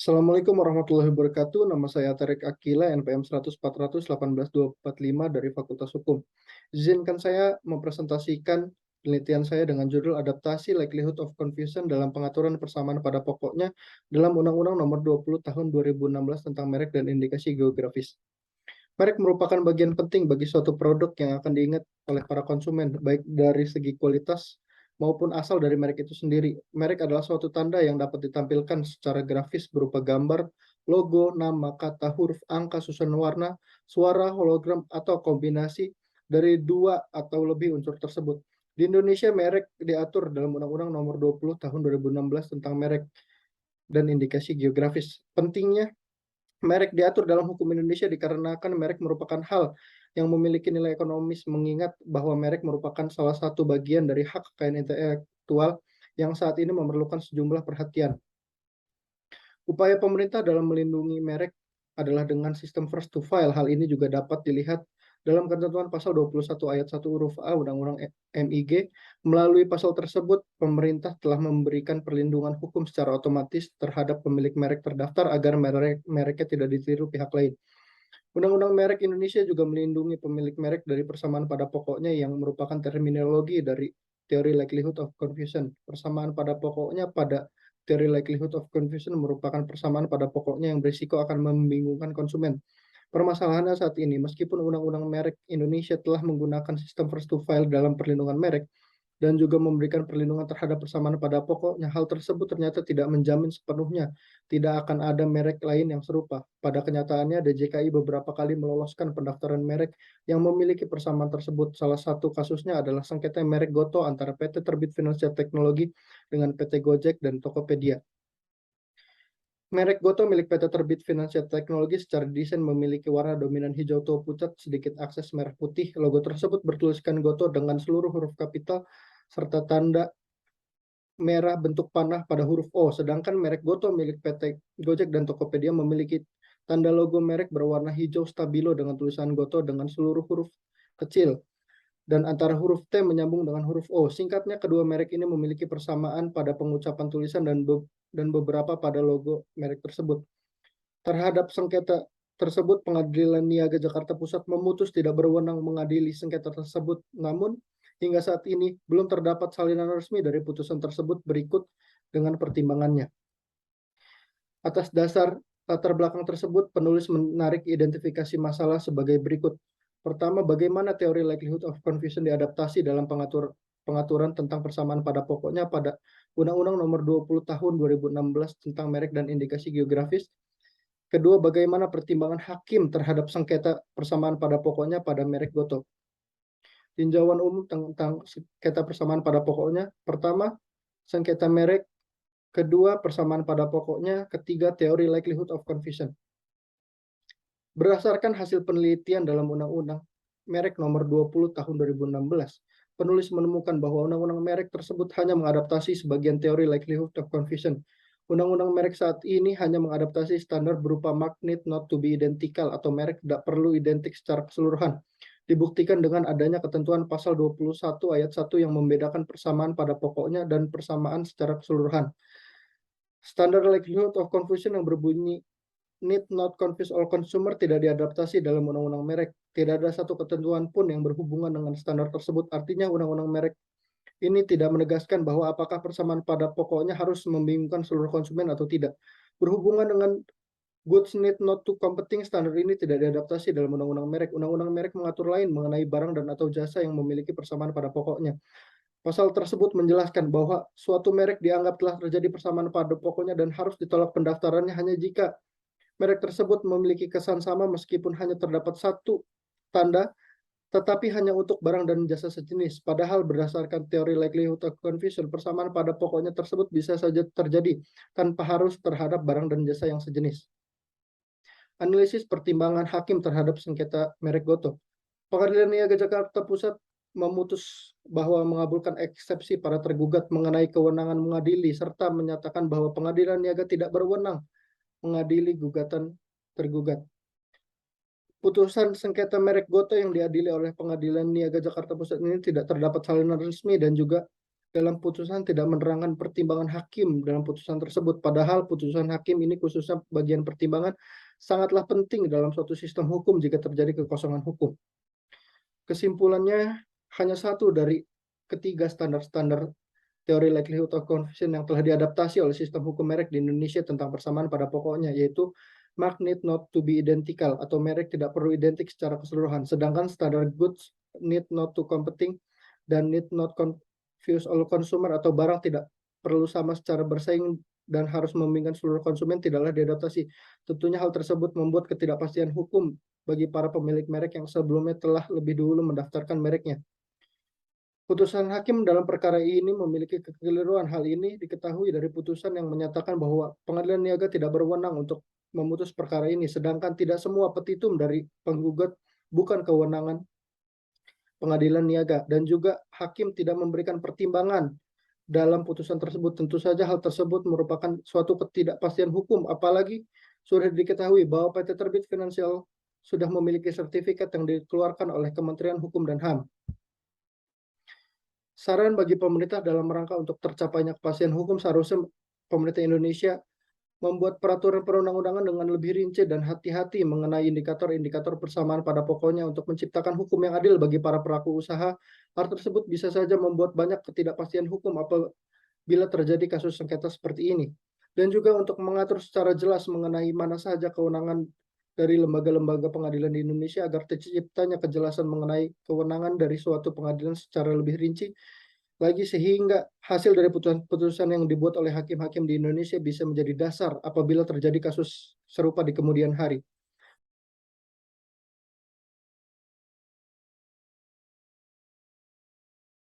Assalamualaikum warahmatullahi wabarakatuh. Nama saya Tarik Akila, NPM 100-400-18-245 dari Fakultas Hukum. Izinkan saya mempresentasikan penelitian saya dengan judul Adaptasi Likelihood of Confusion dalam Pengaturan Persamaan pada Pokoknya dalam Undang-Undang Nomor 20 Tahun 2016 tentang merek dan indikasi geografis. Merek merupakan bagian penting bagi suatu produk yang akan diingat oleh para konsumen, baik dari segi kualitas maupun asal dari merek itu sendiri. Merek adalah suatu tanda yang dapat ditampilkan secara grafis berupa gambar, logo, nama, kata, huruf, angka, susunan warna, suara, hologram, atau kombinasi dari dua atau lebih unsur tersebut. Di Indonesia, merek diatur dalam Undang-Undang Nomor 20 Tahun 2016 tentang merek dan indikasi geografis. Pentingnya merek diatur dalam hukum Indonesia dikarenakan merek merupakan hal yang memiliki nilai ekonomis, mengingat bahwa merek merupakan salah satu bagian dari hak kekayaan intelektual yang saat ini memerlukan sejumlah perhatian. Upaya pemerintah dalam melindungi merek adalah dengan sistem first to file. Hal ini juga dapat dilihat dalam ketentuan pasal 21 ayat 1 huruf A Undang-Undang MIG. Melalui pasal tersebut, pemerintah telah memberikan perlindungan hukum secara otomatis terhadap pemilik merek terdaftar agar mereknya tidak ditiru pihak lain. Undang-Undang Merek Indonesia juga melindungi pemilik merek dari persamaan pada pokoknya yang merupakan terminologi dari teori likelihood of confusion. Persamaan pada pokoknya pada teori likelihood of confusion merupakan persamaan pada pokoknya yang berisiko akan membingungkan konsumen. Permasalahannya saat ini, meskipun Undang-Undang Merek Indonesia telah menggunakan sistem first to file dalam perlindungan merek, dan juga memberikan perlindungan terhadap persamaan pada pokoknya, hal tersebut ternyata tidak menjamin sepenuhnya tidak akan ada merek lain yang serupa. Pada kenyataannya, DJKI beberapa kali meloloskan pendaftaran merek yang memiliki persamaan tersebut. Salah satu kasusnya adalah sengketa merek Goto antara PT Terbit Finansial Teknologi dengan PT Gojek dan Tokopedia. Merek Goto milik PT Terbit Finansial Teknologi secara desain memiliki warna dominan hijau tua pucat, sedikit akses merah putih. Logo tersebut bertuliskan Goto dengan seluruh huruf kapital serta tanda merah bentuk panah pada huruf O, sedangkan merek Goto milik PT Gojek dan Tokopedia memiliki tanda logo merek berwarna hijau stabilo dengan tulisan Goto dengan seluruh huruf kecil dan antara huruf T menyambung dengan huruf O. Singkatnya, kedua merek ini memiliki persamaan pada pengucapan tulisan dan beberapa pada logo merek tersebut. Terhadap sengketa tersebut, Pengadilan Niaga Jakarta Pusat memutus tidak berwenang mengadili sengketa tersebut. Namun, hingga saat ini belum terdapat salinan resmi dari putusan tersebut. Berikut dengan pertimbangannya. Atas dasar latar belakang tersebut, penulis menarik identifikasi masalah sebagai berikut. Pertama, bagaimana teori likelihood of confusion diadaptasi dalam pengaturan tentang persamaan pada pokoknya pada Undang-Undang Nomor 20 Tahun 2016 tentang merek dan indikasi geografis. Kedua, bagaimana pertimbangan hakim terhadap sengketa persamaan pada pokoknya pada merek Goto. Tinjauan umum tentang sengketa persamaan pada pokoknya. Pertama, sengketa merek. Kedua, persamaan pada pokoknya. Ketiga, teori likelihood of confusion. Berdasarkan hasil penelitian dalam Undang-Undang Merek Nomor 20 Tahun 2016, penulis menemukan bahwa Undang-Undang Merek tersebut hanya mengadaptasi sebagian teori likelihood of confusion. Undang-Undang Merek saat ini hanya mengadaptasi standar berupa mark need not to be identical atau merek tidak perlu identik secara keseluruhan. Dibuktikan dengan adanya ketentuan pasal 21 ayat 1 yang membedakan persamaan pada pokoknya dan persamaan secara keseluruhan. Standar likelihood of confusion yang berbunyi need not confuse all consumer tidak diadaptasi dalam Undang-Undang Merek. Tidak ada satu ketentuan pun yang berhubungan dengan standar tersebut. Artinya Undang-Undang Merek ini tidak menegaskan bahwa apakah persamaan pada pokoknya harus membingungkan seluruh konsumen atau tidak. Berhubungan dengan goods need not to competing, standar ini tidak diadaptasi dalam Undang-Undang Merek. Undang-Undang Merek mengatur lain mengenai barang dan atau jasa yang memiliki persamaan pada pokoknya. Pasal tersebut menjelaskan bahwa suatu merek dianggap telah terjadi persamaan pada pokoknya dan harus ditolak pendaftarannya hanya jika merek tersebut memiliki kesan sama meskipun hanya terdapat satu tanda, tetapi hanya untuk barang dan jasa sejenis. Padahal berdasarkan teori likelihood of confusion, persamaan pada pokoknya tersebut bisa saja terjadi tanpa harus terhadap barang dan jasa yang sejenis. Analisis pertimbangan hakim terhadap sengketa merek Goto. Pengadilan Niaga Jakarta Pusat memutus bahwa mengabulkan eksepsi para tergugat mengenai kewenangan mengadili serta menyatakan bahwa pengadilan niaga tidak berwenang mengadili gugatan tergugat. Putusan sengketa merek Goto yang diadili oleh Pengadilan Niaga Jakarta Pusat ini tidak terdapat salinan resmi dan juga dalam putusan tidak menerangkan pertimbangan hakim dalam putusan tersebut. Padahal putusan hakim ini khususnya bagian pertimbangan sangatlah penting dalam suatu sistem hukum jika terjadi kekosongan hukum. Kesimpulannya, hanya satu dari ketiga standar-standar teori likelihood of confusion yang telah diadaptasi oleh sistem hukum merek di Indonesia tentang persamaan pada pokoknya, yaitu mark need not to be identical atau merek tidak perlu identik secara keseluruhan. Sedangkan standar goods need not to competing dan need not confuse all consumer atau barang tidak perlu sama secara bersaing dan harus membingungkan seluruh konsumen tidaklah diadaptasi. Tentunya hal tersebut membuat ketidakpastian hukum bagi para pemilik merek yang sebelumnya telah lebih dulu mendaftarkan mereknya. Putusan hakim dalam perkara ini memiliki kekeliruan. Hal ini diketahui dari putusan yang menyatakan bahwa pengadilan niaga tidak berwenang untuk memutus perkara ini, sedangkan tidak semua petitum dari penggugat bukan kewenangan pengadilan niaga, dan juga hakim tidak memberikan pertimbangan dalam putusan tersebut. Tentu saja hal tersebut merupakan suatu ketidakpastian hukum, apalagi sudah diketahui bahwa PT Terbit Finansial sudah memiliki sertifikat yang dikeluarkan oleh Kementerian Hukum dan HAM. Saran bagi pemerintah dalam rangka untuk tercapainya kepastian hukum, seharusnya pemerintah Indonesia membuat peraturan perundang-undangan dengan lebih rinci dan hati-hati mengenai indikator-indikator persamaan pada pokoknya untuk menciptakan hukum yang adil bagi para pelaku usaha. Hal tersebut bisa saja membuat banyak ketidakpastian hukum apabila terjadi kasus sengketa seperti ini. Dan juga untuk mengatur secara jelas mengenai mana saja kewenangan dari lembaga-lembaga pengadilan di Indonesia agar terciptanya kejelasan mengenai kewenangan dari suatu pengadilan secara lebih rinci lagi, sehingga hasil dari putusan yang dibuat oleh hakim-hakim di Indonesia bisa menjadi dasar apabila terjadi kasus serupa di kemudian hari.